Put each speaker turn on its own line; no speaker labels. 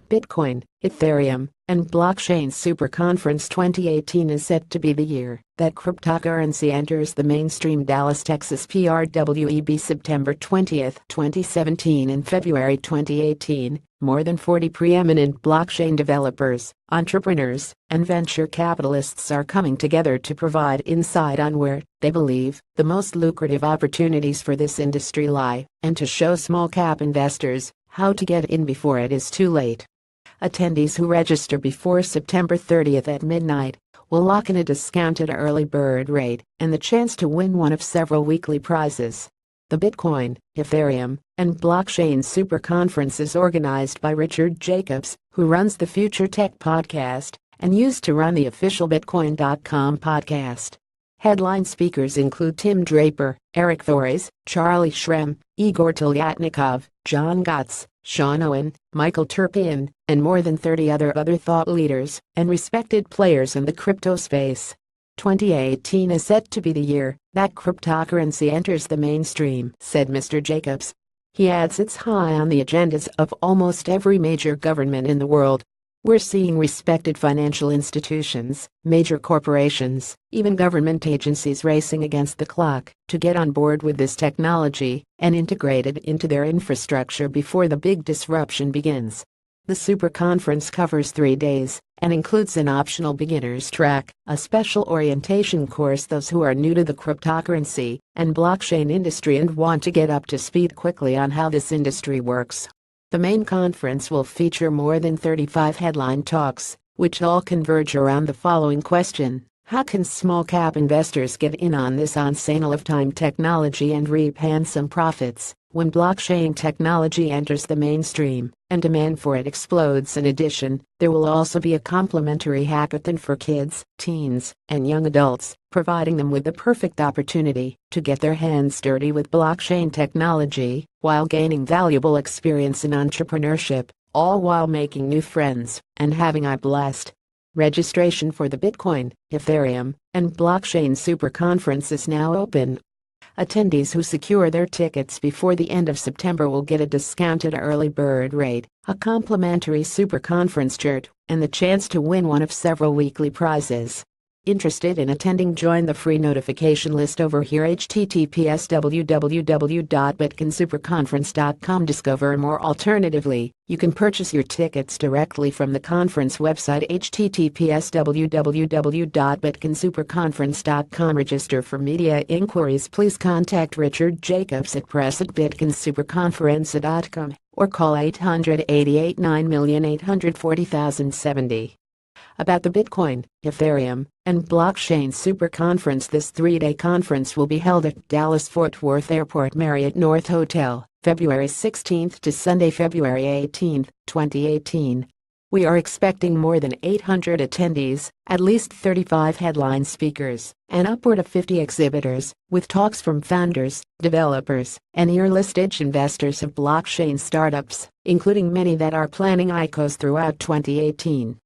Bitcoin, Ethereum, and Blockchain Super Conference 2018 is set to be the year that cryptocurrency enters the mainstream. Dallas, Texas. PRWEB, September 20, 2017 and February 2018. More than 40 preeminent blockchain developers, entrepreneurs, and venture capitalists are coming together to provide insight on where, they believe, the most lucrative opportunities for this industry lie, and to show small-cap investors how to get in before it is too late. Attendees who register before September 30 at midnight will lock in a discounted early bird rate and the chance to win one of several weekly prizes. The Bitcoin, Ethereum, and Blockchain Super Conference is organized by Richard Jacobs, who runs the Future Tech podcast and used to run the official Bitcoin.com podcast. Headline speakers include Tim Draper, Eric Thores, Charlie Shrem, Igor Telyatnikov, John Gotts, Sean Owen, Michael Turpin, and more than 30 other thought leaders and respected players in the crypto space. 2018 is set to be the year that cryptocurrency enters the mainstream, said Mr. Jacobs. He adds it's high on the agendas of almost every major government in the world. We're seeing respected financial institutions, major corporations, even government agencies racing against the clock to get on board with this technology and integrate it into their infrastructure before the big disruption begins. The Super Conference covers 3 days and includes an optional beginner's track, a special orientation course those who are new to the cryptocurrency and blockchain industry and want to get up to speed quickly on how this industry works. The main conference will feature more than 35 headline talks, which all converge around the following question: how can small-cap investors get in on this once-in-a-lifetime technology and reap handsome profits when blockchain technology enters the mainstream and demand for it explodes? In addition, there will also be a complimentary hackathon for kids, teens, and young adults, providing them with the perfect opportunity to get their hands dirty with blockchain technology while gaining valuable experience in entrepreneurship, all while making new friends and having a blast. Registration for the Bitcoin, Ethereum, and Blockchain Super Conference is now open. Attendees who secure their tickets before the end of September will get a discounted early bird rate, a complimentary Super Conference shirt, and the chance to win one of several weekly prizes. Interested in attending? Join the free notification list over here. https://www.bitcoinsuperconference.com. Discover more. Alternatively, you can purchase your tickets directly from the conference website https://www.bitcoinsuperconference.com. Register for media inquiries. Please contact Richard Jacobs at press@bitcoinsuperconference.com or call 888-9840070. About the Bitcoin, Ethereum, and Blockchain Super Conference. This 3-day conference will be held at Dallas-Fort Worth Airport Marriott North Hotel, February 16 to Sunday, February 18, 2018. We are expecting more than 800 attendees, at least 35 headline speakers, and upward of 50 exhibitors, with talks from founders, developers, and early-stage investors of blockchain startups, including many that are planning ICOs throughout 2018.